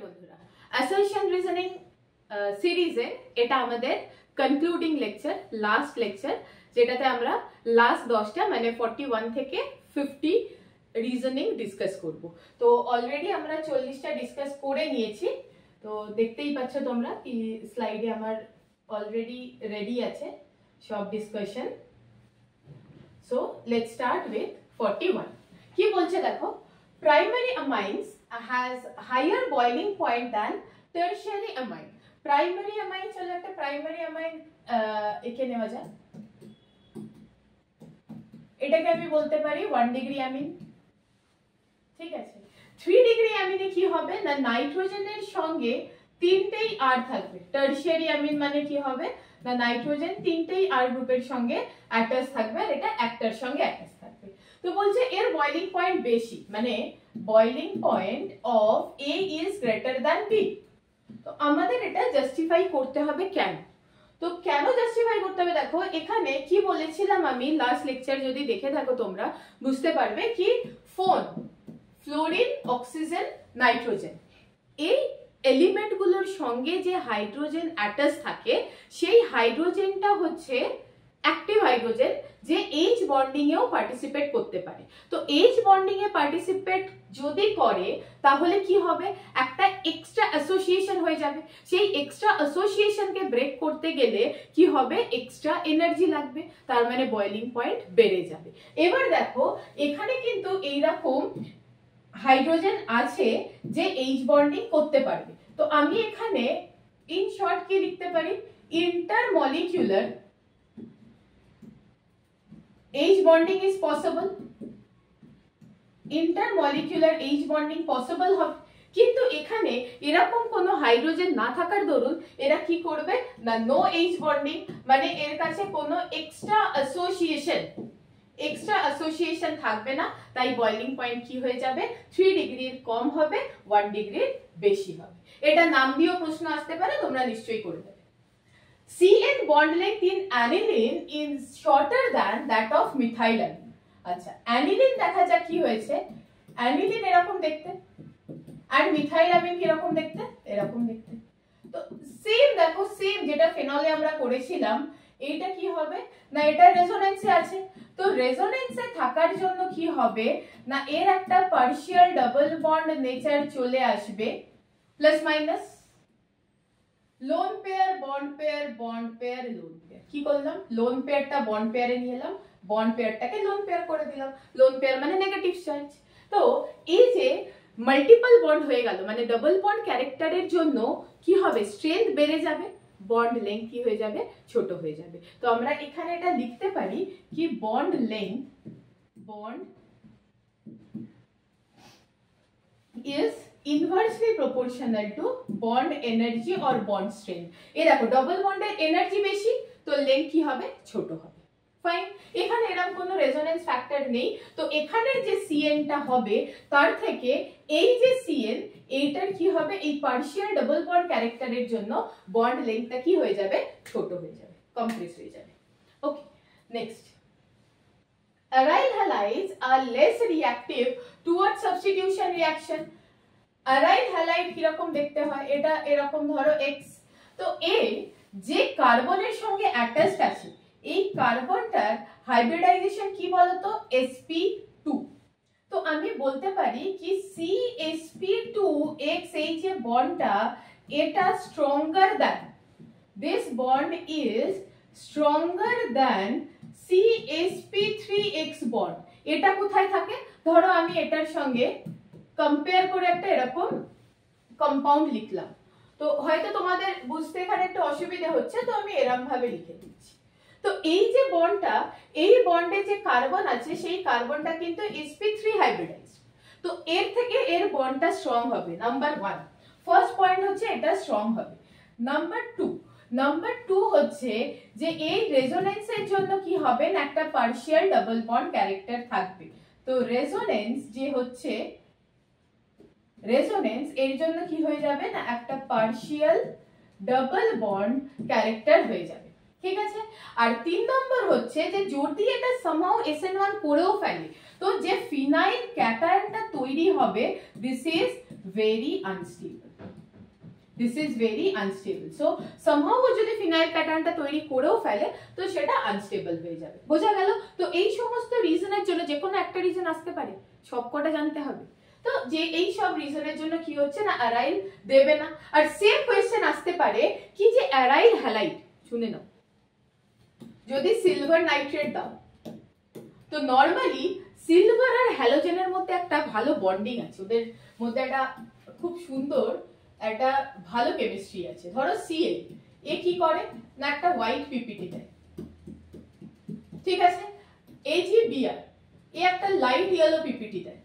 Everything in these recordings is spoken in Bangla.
বন্ধুরা, অ্যাসারশন রিজনিং সিরিজে এটা আমাদের কনক্লুডিং লেকচার, লাস্ট লেকচার, যেটাতে আমরা লাস্ট 10টা মানে 41 থেকে 50 রিজনিং ডিসকাস করব। তো অলরেডি আমরা 40টা ডিসকাস করে নিয়েছি। তো দেখতেই পাচ্ছ তোমরা কি স্লাইডে আমার অলরেডি রেডি আছে সব discussion. So let's start with 41। কি বলছে দেখো, primary amines has higher boiling point than tertiary amine. Primary amine, চলো একটা প্রাইমারি অ্যামাইন একে নেওয়া যাক। এটাকে আমি বলতে পারি 1 ডিগ্রি অ্যামিন, ঠিক আছে। 3 ডিগ্রি অ্যামিনে কি হবে না, নাইট্রোজেনের সঙ্গে তিনটেই আর থাকবে। টারশিয়ারি অ্যামিন মানে কি হবে না, নাইট্রোজেন তিনটেই আর গ্রুপের সঙ্গে অ্যাটাচ থাকবে আর এটা একটার সঙ্গে অ্যাটাচ থাকবে। তো বলছে এর বয়লিং পয়েন্ট বেশি, মানে boiling point of A is greater than B। তো আমাদের এটা জাস্টিফাই করতে হবে কেন। তো কেন জাস্টিফাই করতে হবে, দেখো এখানে কি বলেছিলাম আমি লাস্ট লেকচার, যদি দেখে থাকো তোমরা বুঝতে পারবে কি ফোন, ফ্লোরিন, অক্সিজেন, নাইট্রোজেন, এই এলিমেন্ট গুলোর সঙ্গে যে হাইড্রোজেন অ্যাটাচ থাকে সেই হাইড্রোজেনটা হচ্ছে অ্যাক্টিভ হাইড্রোজেন, যে H বন্ডিং এও পার্টিসিপেট করতে পারে। তো H বন্ডিং এ পার্টিসিপেট যদি করে তাহলে কি হবে, একটা এক্সট্রা অ্যাসোসিয়েশন হয়ে যাবে। সেই এক্সট্রা অ্যাসোসিয়েশনকে ব্রেক করতে গেলে কি হবে, এক্সট্রা এনার্জি লাগবে, তার মানে বয়লিং পয়েন্ট বেড়ে যাবে। এবার দেখো এখানে কিন্তু এইরকম হাইড্রোজেন আছে যে H বন্ডিং করতে পারবে। তো আমি এখানে ইন শর্ট কি লিখতে পারি, intermolecular H bonding is possible, intermolecular H bonding possible হবে। কিন্তু এখানে এরকম কোনো হাইড্রোজেন না থাকার দরুন এরা কি করবে না, নো H বন্ডিং, মানে এর কাছে কোনো এক্সট্রা অ্যাসোসিয়েশন থাকবে না, তাই বয়লিং পয়েন্ট কি হয়ে যাবে, 3 ডিগ্রির কম হবে, 1 ডিগ্রির বেশি হবে। এটা নাম দিয়েও প্রশ্ন আসতে পারে, তোমরা নিশ্চয়ই করে দেবে। CN bond length in aniline is shorter than that of methylamine। আচ্ছা, অ্যানিলিন দেখা যাক কি হয়েছে, অ্যানিলিন এরকম দেখতে আর মিথাইলামিন কি রকম দেখতে, এরকম দেখতে। তো সেম দেখো, সেম যেটা ফেনলে আমরা করেছিলাম, এইটা কি হবে না, এটা রেজোনেন্সে আছে। তো রেজোনেন্সে থাকার জন্য কি হবে না, এর একটা পার্শিয়াল ডাবল বন্ড নেচার চলে আসবে, plus minus lone pair, bond pair, bond pair, lone pair. কি করলাম, লোন পেয়ারটা বন্ড পেয়ারে নিয়ে এলাম, বন্ড পেয়ারটাকে লোন পেয়ার করে দিলাম। লোন পেয়ার মানে নেগেটিভ চার্জ। তো এই যে মাল্টিপল বন্ড হয়ে গেল, মানে ডাবল বন্ড ক্যারেক্টারের জন্য কি হবে, স্ট্রেংথ বেড়ে যাবে, বন্ড লেংথ কি হয়ে যাবে, ছোট হয়ে যাবে। তো আমরা এখানে এটা লিখতে পারি কি bond length, bond is inversely proportional to bond energy or bond strength। এই দেখো ডাবল বন্ডের এনার্জি বেশি, তো লেংথ কি হবে, ছোট হবে। ফাইন, এখানে এরকম কোনো রেজোনেন্স ফ্যাক্টর নেই। তো এখানের যে CN টা হবে তার থেকে এই যে CN, এইটার কি হবে, এই পার্শিয়াল ডাবল বন্ড ক্যারেক্টারের জন্য বন্ড লেংথটা কি হয়ে যাবে, ছোট হয়ে যাবে, কম্প্রেস হয়ে যাবে। ওকে, next, aryl halides are less reactive towards substitution reaction। aryl halide কিরকম দেখতে হয়, এটা এরকম ধরো X। তো এ যে কার্বনের সঙ্গে অ্যাটাচড আছে, এই কার্বনটার হাইব্রিডাইজেশন কি বলতো, sp2। তো আমি বলতে পারি কি CsP2X, এই যে বন্ডটা, এটা stronger than, this bond is stronger than CsP3X bond. এটা কোথায় থাকে, ধরো আমি এটার সঙ্গে কম্পেয়ার করে একটা এরকম কম্পাউন্ড লিখলাম। তো হয়তো তোমাদের বুঝতে এখানে একটু অসুবিধা হচ্ছে, তো আমি এরকম ভাবে লিখে দিচ্ছি। তো এই যে বন্ডটা, এই বন্ডে যে কার্বন আছে সেই কার্বনটা কিন্তু sp3 হাইব্রিডাইজড। তো এর থেকে এর বন্ডটা স্ট্রং হবে, নাম্বার 1। ফার্স্ট পয়েন্ট হচ্ছে এটা স্ট্রং হবে। নাম্বার 2 হচ্ছে যে এই রেজোনেন্সের জন্য কি হবে না, একটা পার্শিয়াল ডাবল বন্ড ক্যারেক্টার থাকবে। তো রেজোনেন্স যে হচ্ছে, রেজোনেন্স এর জন্য কি হয়ে যাবে না, একটা পার্শিয়াল ডাবল বন্ড ক্যারেক্টার হয়ে যাবে, ঠিক আছে। আর 3 নম্বর হচ্ছে যে যদি এটা somehow SN1 করেও ফেলে, তো যে ফিনাইল ক্যাটায়নটা তৈরি হবে, this is very unstable. This is very unstable. So somehow ও যদি ফিনাইল প্যাটার্নটা তৈরি করেও ফেলে তো সেটা আনস্টেবল হয়ে যাবে। বোঝা গেল? তো এই সমস্ত রিজনের জন্য যে কোনো একটা রিজন আসতে পারে, সবকটা জানতে হবে। তো যে এই সব রিজনের জন্য কি হচ্ছে না অ্যারাইল দেবে না। আর সেম কোয়েশ্চেন আসতে পারে কি যে অ্যারাইল হ্যালাইড, শুনে নাও, যদি সিলভার নাইট্রেট দাও তো নরমালি সিলভার আর হ্যালোজেনের মধ্যে একটা ভালো বন্ডিং আছে, ওদের মধ্যে একটা খুব সুন্দর একটা ভালো কেমিস্ট্রি আছে। ধরো Cl এ কি করে না একটা হোয়াইট পিপিটি দেয়, ঠিক আছে। AgBr এ একটা লাইট ইয়েলো পিপিটি দেয়,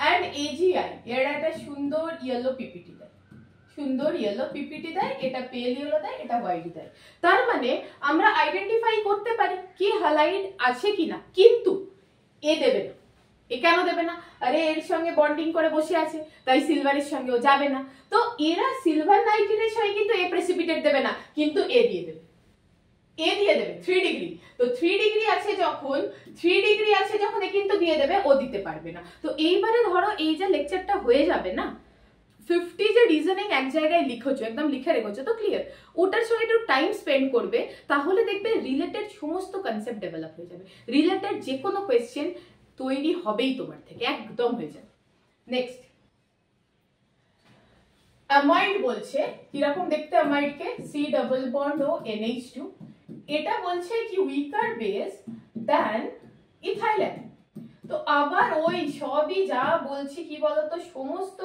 এন্ড AgI এর একটা সুন্দর ইয়েলো পিপিটি দেয়, সুন্দর ইয়েলো পিপিটি দেয়, এটা পেল ইয়েলো দেয়, এটা হোয়াইট দেয়। তার মানে আমরা আইডেন্টিফাই করতে পারি কি হ্যালাইড আছে কিনা, কিন্তু এ দেবে না। এ কেন দেবে না? আরে এর সঙ্গে বন্ডিং করে বসে আছে, তাই সিলভারের সঙ্গেও যাবে না। তো এরা সিলভার নাইট্রেটের সঙ্গে কিন্তু এ প্রেসিপিটেট দেবে না, কিন্তু এ দিয়ে দেবে, এ দিয়ে দেবে 3 ডিগ্রি। তো 3 ডিগ্রি আছে যখন, 3 ডিগ্রি আছে যখন এ কিন্তু দিয়ে দেবে, ও দিতে পারবে না। তো এইবারে ধরো এই যে লেকচারটা হয়ে যাবে না, 50 যে রিজনিং এক জায়গায় লিখেছো, একদম লিখে রেখেছো তো ক্লিয়ার, ওটার সঙ্গে একটু টাইম স্পেন্ড করবে, তাহলে দেখবে রিলেটেড সমস্ত কনসেপ্ট ডেভেলপ হয়ে যাবে। রিলেটেড যে কোনো কোয়েশ্চেন তৈরি হবেই তোমার থেকে, একদম হয়ে যাবে। নেক্সট, অ্যামাইড বলছে কিরকম দেখতে অ্যামাইডকে, C double bond O NH2, এটা বলছে কি weaker base than ethyl amine. তো আবার ওই সবই যা বলছি কি বলতো, সমস্ত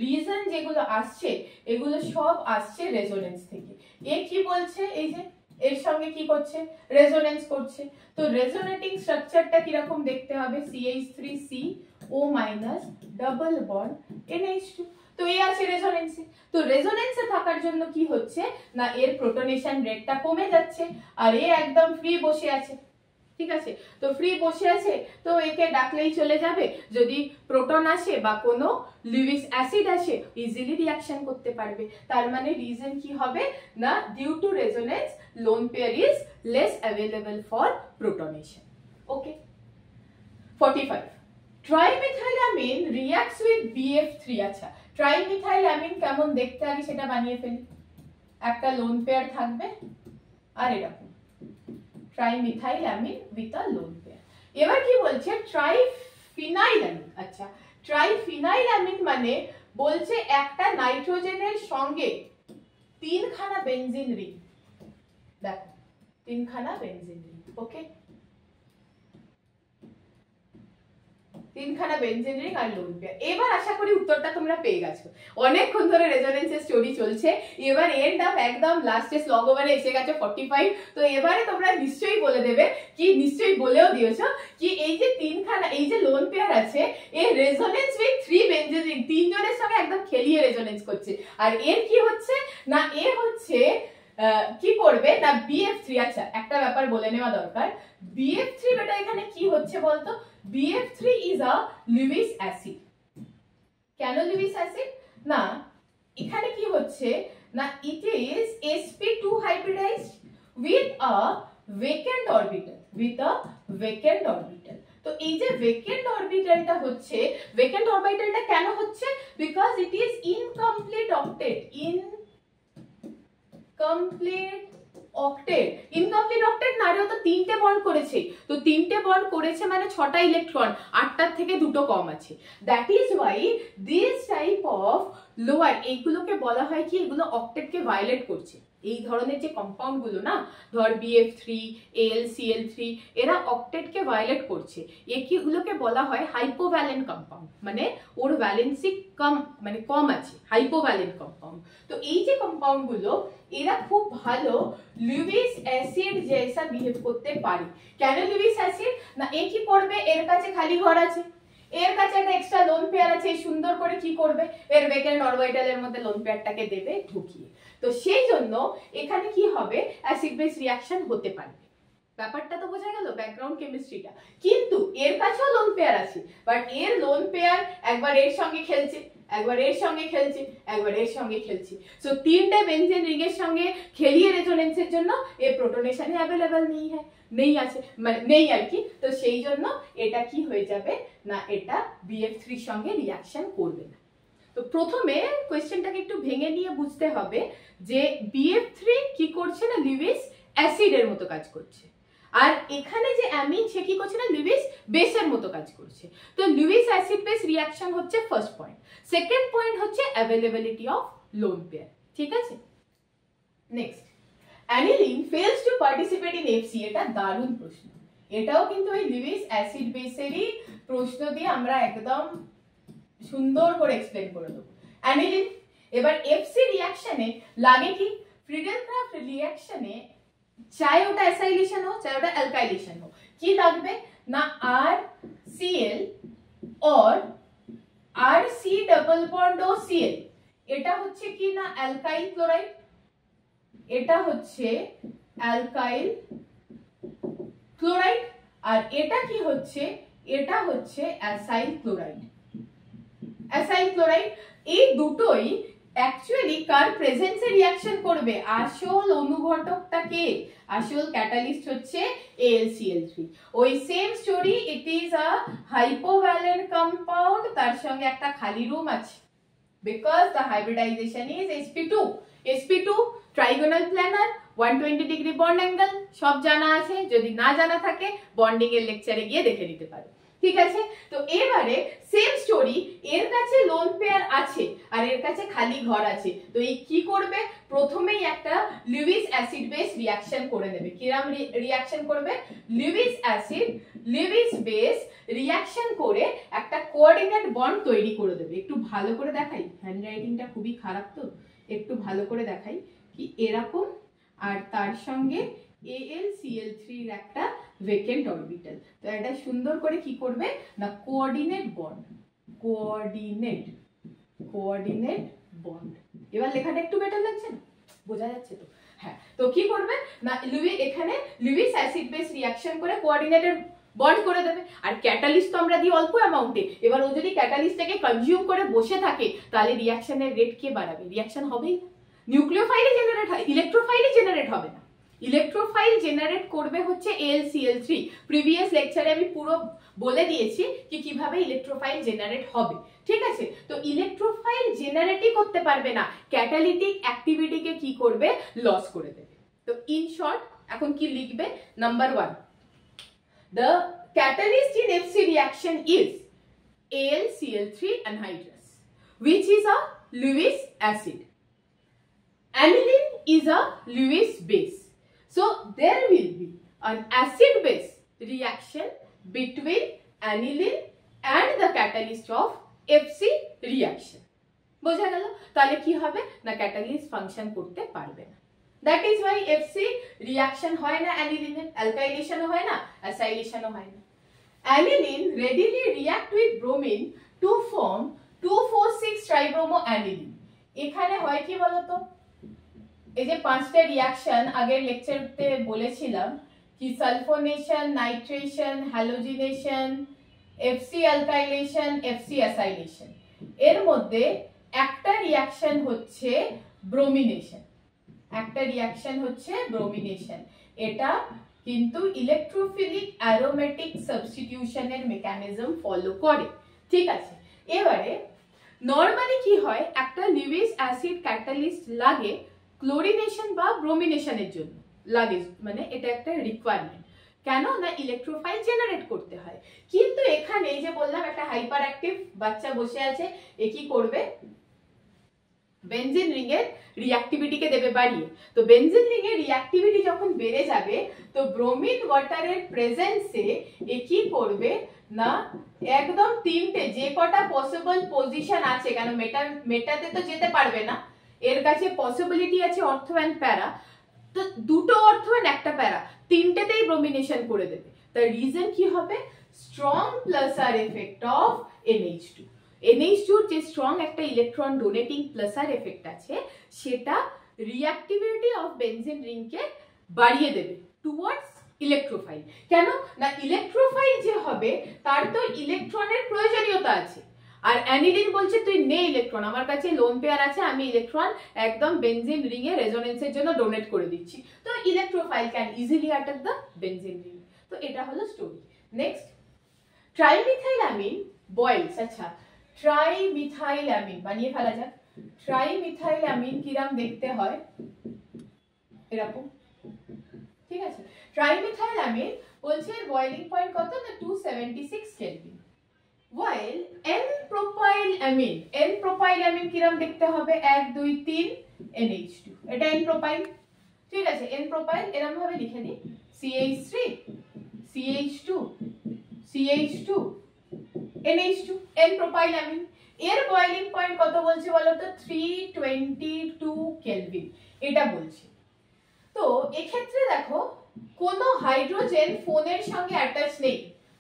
রিজন যেগুলো আসছে এগুলো সব আসছে রেজোনেন্স থেকে। এ কি বলছে, এই যে এর সঙ্গে কি করছে, রেজোনেন্স করছে। তো রেজোনেটিং স্ট্রাকচারটা কিরকম দেখতে হবে, CH3CO ডাবল বন্ড NH2। তো এই আছে রেজোনেন্সে। তো রেজোনেন্সে থাকার জন্য কি হচ্ছে না এর প্রোটনেশন রেটটা কমে যাচ্ছে, আর এ একদম ফ্রি বসে আছে, ঠিক আছে। তো ফ্রি বসে আছে, তো একে ডাকলেই চলে যাবে, যদি প্রোটন আসে বা কোনো লিউইস অ্যাসিড আসে ইজিলি রিঅ্যাকশন করতে পারবে। তার মানে রিজন কি হবে না, due to resonance lone pair is less available for protonation. Okay. 45 trimethylamine reacts with BF3। আচ্ছা, ট্রাইমিথাইলামিন কেমন দেখতে আগে সেটা বানিয়ে ফেলি। একটা লোন পেয়ার থাকবে আর এরকম ট্রাইমিথাইলামিন উইথ আ লোন পেয়ার। এবার কি বলছে, ট্রাইফিনাইলামিন। আচ্ছা, ট্রাইফিনাইলামিন মানে বলছে একটা নাইট্রোজেনের সঙ্গে 3খানা বেনজিন রিং। দেখো 3খানা বেনজিন রিং, ওকে, 3খানা বেনজিন রিং আর লোন পেয়ার। এবার আশা করি উত্তরটা তোমরা পেয়ে গেছো। অনেকক্ষণ ধরে রেজোনেন্সের স্টোরি চলছে, এবার এন্ড আপ একদম লাস্টে স্লগ ওভারে এসে গেছে 45। তো এবারে তোমরা নিশ্চয়ই বলে দেবে কি, নিশ্চয়ই বলেও দিয়েছো কি এই যে 3খানা এই যে লোন পেয়ার আছে এর রেজোনেন্স উইথ 3 বেনজিন রিং, 3 জনের সঙ্গে একদম খেলিয়ে রেজোনেন্স করছে। আর এর কি হচ্ছে না, এ হচ্ছে কি করবে না BF3। আচ্ছা, একটা ব্যাপার বলে নেওয়া দরকার, BF3 বেটা এখানে কি হচ্ছে বলতো, BF3 is a Lewis acid। কেন Lewis acid না, এখানে কি হচ্ছে না, it is sp2 hybridized with a vacant orbital, with a vacant orbital। তো এই যে vacant orbitalটা হচ্ছে, vacant orbitalটা কেন হচ্ছে, because it is incomplete octet, incomplete octet। Incomplete octet না রে, তো 3টে বন্ড করেছে, তো 3টে বন্ড করেছে মানে 6টা ইলেকট্রন, 8টার থেকে 2টো কম আছে। That is why this type of lower, এইগুলোকে বলা হয় কি, এগুলো অক্টেটকে ভায়োলেট করছে। এই ধরনের যে কম্পাউন্ড গুলো না, ধর BF3 AlCl3, এরা অক্টেটকে ভায়োলেট করছে, এগুলোকে বলা হয় হাইপোভ্যালেন্ট কম্পাউন্ড, মানে ওর ভ্যালেন্সি কম, মানে কম আছে, হাইপোভ্যালেন্ট কম্পাউন্ড। তো এই যে কম্পাউন্ড গুলো এরা খুব ভালো লুইস অ্যাসিড জেসা বিহেভ করতে পারে। কেন লুইস অ্যাসিড না, এ কি করবে, এর কাছে খালি ঘর আছে, এর কাছে একটা এক্সট্রা লোন পেয়ার আছে, সুন্দর করে কি করবে, এর ভ্যাকেন্ট অরবিটালের মধ্যে লোন পেয়ারটাকে দেবে ঢুকিয়ে। তো সেই জন্য এখানে কি হবে, অ্যাসিড বেস রিঅ্যাকশন হতে পারবে। ব্যাপারটা তো বোঝা গেল, ব্যাকগ্রাউন্ড কেমিস্ট্রিটা। কিন্তু এর কাছেও লোন পেয়ার আছে, বাট এর লোন পেয়ার একবার এর সঙ্গে খেলছে, একবার এর সঙ্গে খেলছে, একবার এর সঙ্গে খেলছে। সো 3টে বেনজিন রিং এর সঙ্গে খেলিয়ে রেজোনেন্সের জন্য এ প্রোটনেশনে অ্যাভেলেবল নেই আছে, মানে নেই আর কি। তো সেই জন্য এটা কি হয়ে যাবে না, এটা BF3 সঙ্গে রিঅ্যাকশন করবে না। তো প্রথমে কোয়েশ্চেনটাকে একটু ভেঙে নিয়ে বুঝতে হবে যে BF3 কি করছে না লিউইস অ্যাসিডের মতো কাজ করছে, আর এখানে যে অ্যামিন সে কি করছে না লিউইস বেসের মতো কাজ করছে। তো লিউইস অ্যাসিড বেস রিঅ্যাকশন হচ্ছে ফার্স্ট পয়েন্ট। সেকেন্ড পয়েন্ট হচ্ছে অ্যাভেলেবিলিটি অফ লোন পেয়ার। ঠিক আছে, next, aniline fails to participate in FC। এটা দারুণ প্রশ্ন, এটাও কিন্তু ওই লিউইস অ্যাসিড বেসেরই প্রশ্ন দিয়ে আমরা একদম সুন্দর করে এক্সপ্লেন করে দেবো। অ্যানিলিন এবার FC রিঅ্যাকশনে লাগে কি, ফ্রিডেল-ক্রাফট রিঅ্যাকশনে চাই ওটা অ্যাসাইলেশন হোক চাই ওটা অ্যালকাইলেশন হোক, কি লাগবে না RCl or RC double bond O Cl। এটা হচ্ছে কি না অ্যালকাইল ক্লোরাইড, এটা হচ্ছে অ্যালকাইল ক্লোরাইড, আর এটা কি হচ্ছে, এটা হচ্ছে অ্যাসাইল ক্লোরাইড। অ্যাসাইল ক্লোরাইড এই দুটোই অ্যাকচুয়ালি কার প্রেজেন্সে রিঅ্যাকশন করবে, আসল অনুঘটকটা কে, আসল ক্যাটালিস্ট হচ্ছে AlCl3। ওই same story, it is a hypovalent compound, তার সঙ্গে একটা খালি রুম আছে, because the hybridization is sp2। sp2 trigonal planar 120 degree bond angle সব জানা আছে, যদি না জানা থাকে বন্ডিং এর লেকচারে গিয়ে দেখে নিতে পারো। ঠিক আছে, তো এবারে সেম স্টোরি, এর কাছে লোন পেয়ার আছে আর এর কাছে খালি ঘর আছে, তো এই কি করবে, প্রথমেই একটা লিউইস অ্যাসিড বেস রিঅ্যাকশন করে নেবে। কিরকম রিঅ্যাকশন করবে, Lewis acid Lewis base reaction করে একটা কোঅর্ডিনেট বন্ড তৈরি করে দেবে। একটু ভালো করে দেখাই, হ্যান্ডরাইটিংটা খুবই খারাপ তো একটু ভালো করে দেখাই, কি এরকম, আর তার সঙ্গে AlCl3 এর একটা ভেকেন্ট অরবিটাল। তো এটা সুন্দর করে কি করবে না কোঅর্ডিনেট বন্ড, কোঅর্ডিনেট বন্ড। এবার লেখাটা একটু বেটার লাগছে না, বোঝা যাচ্ছে তো? হ্যাঁ, তো কি করবে না এখানে লিউইস অ্যাসিড বেস রিঅ্যাকশন করে কোঅর্ডিনেটেড বন্ড করে দেবে। আর ক্যাটালিস্ট তো আমরা দিই অল্প অ্যামাউন্টে, এবার ও যদি ক্যাটালিস্টটাকে কনজিউম করে বসে থাকে তাহলে রিঅ্যাকশনের রেট কে বাড়াবে, রিঅ্যাকশন হবেই না। নিউক্লিওফাইলে জেনারেট হয়, ইলেকট্রোফাইলে জেনারেট হবে না। ইলেকট্রোফাইল জেনারেট করবে হচ্ছে AlCl3। প্রিভিয়াস লেকচারে আমি পুরো বলে দিয়েছি কি কিভাবে ইলেকট্রোফাইল জেনারেট হবে। ঠিক আছে, তো ইলেকট্রোফাইল জেনারেটই করতে পারবে না, ক্যাটালিটিক অ্যাক্টিভিটিকে কি করবে, লস করে দেবে। তো ইন শর্ট এখন কি লিখবে, number 1, the catalyst in FC reaction is AlCl3 anhydrous, which is a Lewis acid. Aniline is a Lewis base. So there will be an acid-base reaction between aniline and the catalyst of FC reaction. বোঝা গেল? তাহলে কি হবে না ক্যাটালিস্ট ফাংশন করতে পারবে না। That is why FC reaction হয় না aniline, alkylation হয় না, acylation হয় না। Aniline readily react with bromine to form 2,4,6 tribromoaniline। এখানে হয় কি বলতো, এই যে 5টা রিঅ্যাকশন আগের লেকচারতে বলেছিলাম কি sulphonation, nitration, halogenation, FC alkylation, FC acylation, এর মধ্যে একটা রিঅ্যাকশন হচ্ছে ব্রোমিনেশন, একটা রিঅ্যাকশন হচ্ছে ব্রোমিনেশন। এটা কিন্তু ইলেকট্রোফিলিক অ্যারোমেটিক সাবস্টিটিউশনের মেকানিজম ফলো করে। ঠিক আছে, এবারে নরমালি কি হয়, একটা লিউইস অ্যাসিড ক্যাটালিস্ট লাগে ক্লোরিনেশন বা ব্রোমিনেশনের জন্য লাগে, মানে এটা একটা রিকোয়ারমেন্ট। কেন না ইলেকট্রোফাইল জেনারেট করতে হয়। কিন্তু এখানে এই যে বললাম একটা হাইপার অ্যাক্টিভ বাচ্চা বসে আছে, এ কি করবে, বেনজিন রিং এর রিঅ্যাক্টিভিটিকে দেবে বাড়িয়ে। তো বেনজিন রিং এর রিঅ্যাক্টিভিটি যখন বেড়ে যাবে তো ব্রোমিন ওয়াটারের প্রেজেন্সে এ কি করবে না একদম তিনটে যে কটা পসিবল পজিশন আছে, কেন মেটাতে তো যেতে পারবে না, এর কাছে পসিবিলিটি আছে অর্থো অ্যান্ড প্যারা, তো দুটো অর্থো অ্যান্ড একটা প্যারা, তিনটেতেই ব্রোমিনেশন করে দেবে। তার রিজন কি হবে, strong প্লাসার effect of NH2। NH2 যে স্ট্রং একটা ইলেকট্রন ডোনেটিং প্লাসার এফেক্ট আছে সেটা রিঅ্যাক্টিভিটি অফ বেনজিন রিংকে বাড়িয়ে দেবে টুয়ার্ডস ইলেকট্রোফাইল। কেন না ইলেকট্রোফাইল যে হবে তার তো ইলেকট্রনের প্রয়োজনীয়তা আছে, আর অ্যানিলিন বলছে তুই নে ইলেকট্রন, আমার কাছে লোন পেয়ার আছে, আমি ইলেকট্রন একদম বেনজিন রিং এ রেজোনেন্সের জন্য ডোনেট করে দিচ্ছি, তো electrophile can easily attack the benzene ring. তো এটা হলো স্টোরি। নেক্সট, ট্রাইমিথাইলামিন বয়েলস। আচ্ছা, ট্রাইমিথাইলামিন বানিয়ে ফেলা যাক। ট্রাইমিথাইলামিন কিরাম দেখতে হয় এরকম, ঠিক আছে। ট্রাইমিথাইলামিন বলছে বয়লিং পয়েন্ট কত না 276 কেলভিন। while n-propylamine, n-propylamine কিরকম দেখতে হবে 1 2 3 NH2, এটা n-propyl, ঠিক আছে। n-propyl এরকম ভাবে লিখে দিই CH3 CH2 CH2 NH2, n-propylamine। এর বয়লিং পয়েন্ট কত বলছে বলো তো 322 কেলভিন এটা বলছে। তো এক্ষেত্রে দেখো কোনো হাইড্রোজেন ফোনের সঙ্গে অ্যাটাচ নেই।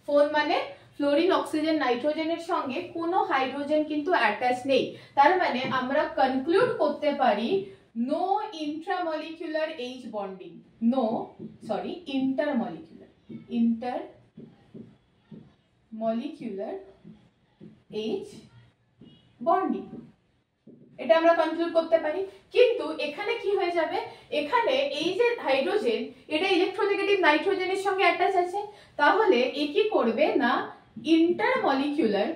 ফোন মানে ফ্লোরিন অক্সিজেন নাইট্রোজেনের সঙ্গে কোনো হাইড্রোজেন কিন্তু অ্যাটাচ নেই। তার মানে আমরা কনক্লুড করতে পারি no intramolecular H bonding, intermolecular H bonding, এটা আমরা কনক্লুড করতে পারি। কিন্তু এখানে কি হয়ে যাবে, এখানে এই যে হাইড্রোজেন এটা ইলেকট্রোনেগেটিভ নাইট্রোজেনের সঙ্গে অ্যাটাচ আছে, তাহলে এ কি করবে না ইন্টারমলিকুলার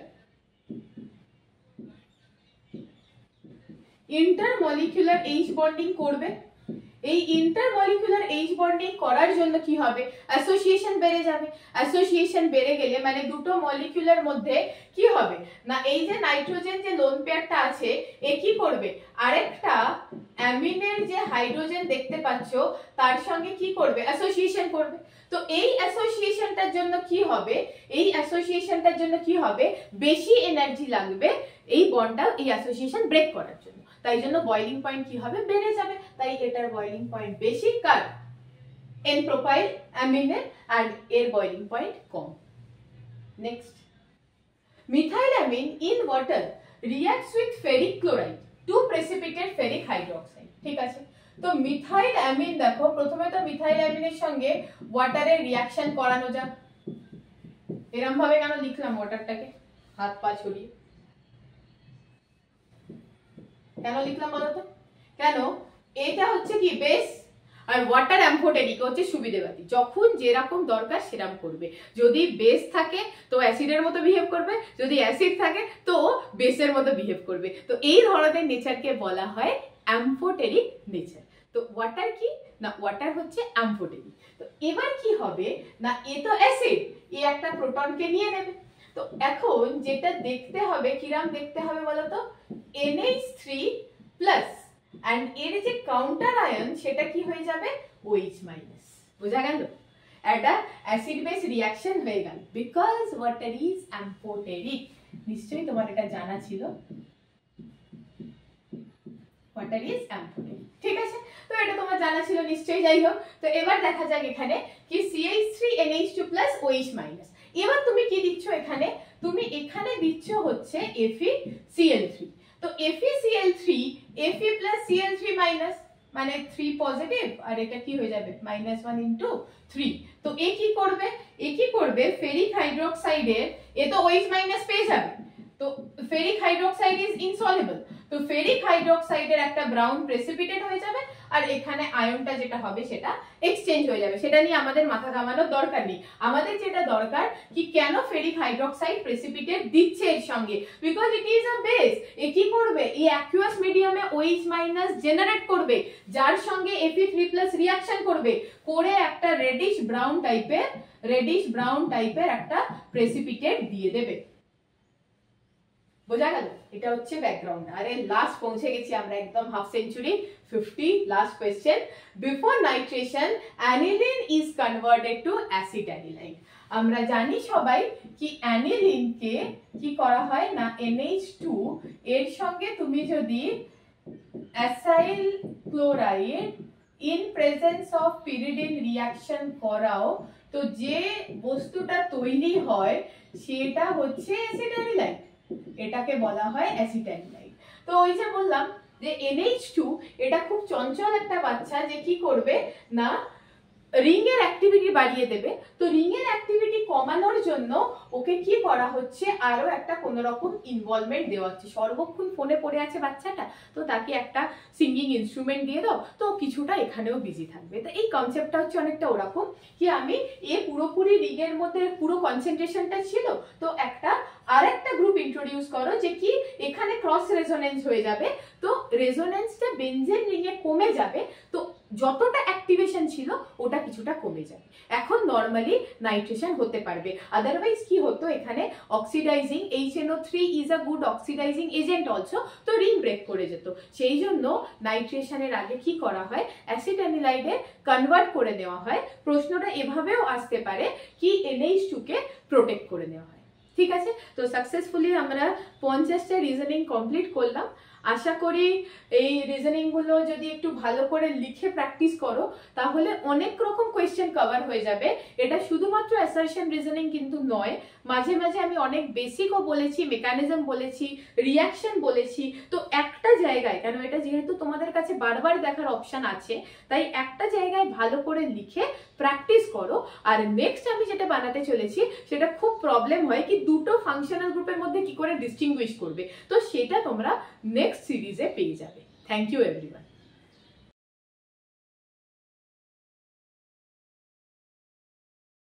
H বন্ডিং করবে। এই ইন্টারমলিকুলার H বন্ডিং করার জন্য কি হবে, অ্যাসোসিয়েশন বেড়ে যাবে। অ্যাসোসিয়েশন বেড়ে গেলে মানে দুটো মলিকিউলের মধ্যে কি হবে না এই যে নাইট্রোজেন যে লোন পেয়ারটা আছে এ কি করবে আরেকটা অ্যামিনের যে হাইড্রোজেন দেখতে পাচ্ছ তার সঙ্গে কি করবে অ্যাসোসিয়েশন করবে। তো এই অ্যাসোসিয়েশনটার জন্য কি হবে, বেশি এনার্জি লাগবে এই বন্ডটা এই অ্যাসোসিয়েশন ব্রেক করার জন্য। তাই জন্য বয়লিং পয়েন্ট কি হবে বেড়ে যাবে। তাই এটার বয়লিং পয়েন্ট বেশি কার n-propyl অ্যামিনের আর এর boiling point com. Next, methylamine in water reacts with ferric chloride to precipitate ferric hydroxide, ঠিক আছে। তো মিথাইলামিন দেখো প্রথমে তো মিথাইলামিনের সঙ্গে ওয়াটারের রিঅ্যাকশন করানো যাক। এরকম ভাবে কেন লিখলাম ওয়াটারটাকে হাত পা ছড়িয়ে, কেন লিখলাম বলতো, কেন এটা হচ্ছে কি বেস আর ওয়াটার অ্যাম্ফোটেরিক হচ্ছে সুবিধেবাদী, যখন যেরকম দরকার সেরকম করবে। যদি বেস থাকে তো অ্যাসিডের মতো বিহেভ করবে, যদি অ্যাসিড থাকে তো বেসের মতো বিহেভ করবে। তো এই ধরনের নেচারকে বলা হয় অ্যাম্ফোটেরিক নেচার। তো ওয়াটার কি না ওয়াটার হচ্ছে অ্যাম্ফোটেরিক। তো এবার কি হবে না এ তো অ্যাসিড, এ একটা প্রোটনকে নিয়ে নেবে। তো এখন যেটা দেখতে হবে কিরাম দেখতে হবে বলতো NH3 প্লাস and এর যে কাউন্টার আয়ন সেটা কি হয়ে যাবে OH মাইনাস। বোঝা গেল, একটা অ্যাসিড বেস রিঅ্যাকশন হয়ে গেল বিকজ ওয়াটার ইজ অ্যাম্ফোটেরিক। নিশ্চয়ই তোমার এটা জানা ছিল, ওয়াটার ইজ অ্যাম্ফোটেরিক, ঠিক আছে। তো এটা তোমার জানা ছিল নিশ্চয়ই। যাই হোক, তো এবার দেখা যাক এখানে কি CH3NH2 প্লাস OH মাইনাস। এবার তুমি কি দিচ্ছ এখানে, তুমি এখানে দিচ্ছ হচ্ছে FeCl3। তো FeCl3 Fe plus Cl3 minus মানে 3 পজিটিভ আর এটা কি হয়ে যাবে -1 ইনটু 3। তো এ কি করবে ফেরিক হাইড্রোক্সাইডের এ তো OH মাইনাস পেয়ে যাবে। তো ফেরিক হাইড্রোক্সাইড ইজ ইনসলিবল, তো ফেরিক হাইড্রোক্সাইডের একটা ব্রাউন প্রেসিপিটেট হয়ে যাবে আর এখানে আয়নটা যেটা হবে সেটা এক্সচেঞ্জ হয়ে যাবে। সেটা নিয়ে আমাদের মাথা ঘামানোর দরকার নেই। আমাদের যেটা দরকার কি কেন ফেরিক হাইড্রোক্সাইড প্রেসিপিটেট দিচ্ছে এর সঙ্গে, because it is a base. এ কি করবে এই অ্যাকুয়াস মিডিয়ামে OH মাইনাস জেনারেট করবে যার সঙ্গে Fe3+ রিঅ্যাকশন করবে করে একটা রেডিশ ব্রাউন টাইপের একটা প্রেসিপিটেট দিয়ে দেবে। বোঝা গেল, এটা হচ্ছে ব্যাকগ্রাউন্ড। আরে লাস্ট পৌঁছে গেছি আমরা একদম half century 50 last question. Before nitration aniline is converted to acetylene. আমরা জানি সবাই কি অ্যানিলিনকে কি করা হয় না NH2 এর সঙ্গে তুমি যদি acyl chloride in presence of pyridine reaction করাও তো যে বস্তুটা তৈরি হয় সেটা হচ্ছে অ্যাসিটাইলাইন, এটাকে বলা হয় অ্যাসিটাইলাইন। তো ওই যে বললাম যে NH2 এটা খুব চঞ্চল একটা বাচ্চা যে কি করবে না রিং এর অ্যাক্টিভিটি বাড়িয়ে দেবে। তো রিং এর অ্যাক্টিভিটি কমানোর জন্য ওকে কি করা হচ্ছে, আরো একটা কোন রকম ইনভলভমেন্ট দেওয়া হচ্ছে। সর্বক্ষণ ফোনে পড়ে আছে বাচ্চাটা, তো তাকে একটা সিঙ্গিং ইনস্ট্রুমেন্ট দিয়ে দাও, তো কিছুটা এখানেও বিজি থাকবে। তো এই কনসেপ্টটা হচ্ছে অনেকটা ওরকম কি আমি পুরোপুরি রিং এর মধ্যে পুরো কনসেন্ট্রেশনটা ছিল, তো আর একটা গ্রুপ ইন্ট্রোডিউস করো যে কি এখানে ক্রস রেজোনেন্স হয়ে যাবে, তো রেজোনেন্সটা বেনজেন রিং এ কমে যাবে, তো যতটা অ্যাক্টিভেশন ছিল ওটা কিছুটা কমে যাবে। এখন নর্মালি নাইট্রেশন হতে পারবে। আদারওয়াইজ কি হতো, এখানে oxidising HNO3 is a good oxidising agent also, তো রিং ব্রেক করে যেত। সেই জন্য নাইট্রেশনের আগে কি করা হয়, অ্যাসিটানিলাইডে কনভার্ট করে নেওয়া হয়। প্রশ্নটা এভাবেও আসতে পারে কি NH2 কে প্রোটেক্ট করে নেওয়া হয়। ঠিক আছে, তো সাকসেসফুলি আমরা 50টা রিজনিং কমপ্লিট করলাম। আশা করি এই রিজনিং গুলো যদি একটু ভালো করে লিখে প্র্যাকটিস করো তাহলে অনেক রকম কোয়েশ্চেন কভার হয়ে যাবে। এটা শুধুমাত্র অ্যাসারশন রিজনিং কিন্তু নয়, মাঝে মাঝে আমি অনেক বেসিকও বলেছি, মেকানিজম বলেছি, রিয়াকশন বলেছি। তো একটা জায়গায়, কেন এটা যেহেতু তোমাদের কাছে বারবার দেখার অপশন আছে, তাই একটা জায়গায় ভালো করে লিখে প্র্যাকটিস করো। আর নেক্সট আমি যেটা বানাতে চলেছি সেটা খুব প্রবলেম হয় কি দুটো ফাংশনাল গ্রুপের মধ্যে কি করে ডিস্টিংগুইশ করবে, তো সেটা তোমরা নেক্সট সিরিজে পেয়ে যাবে। Thank you everyone.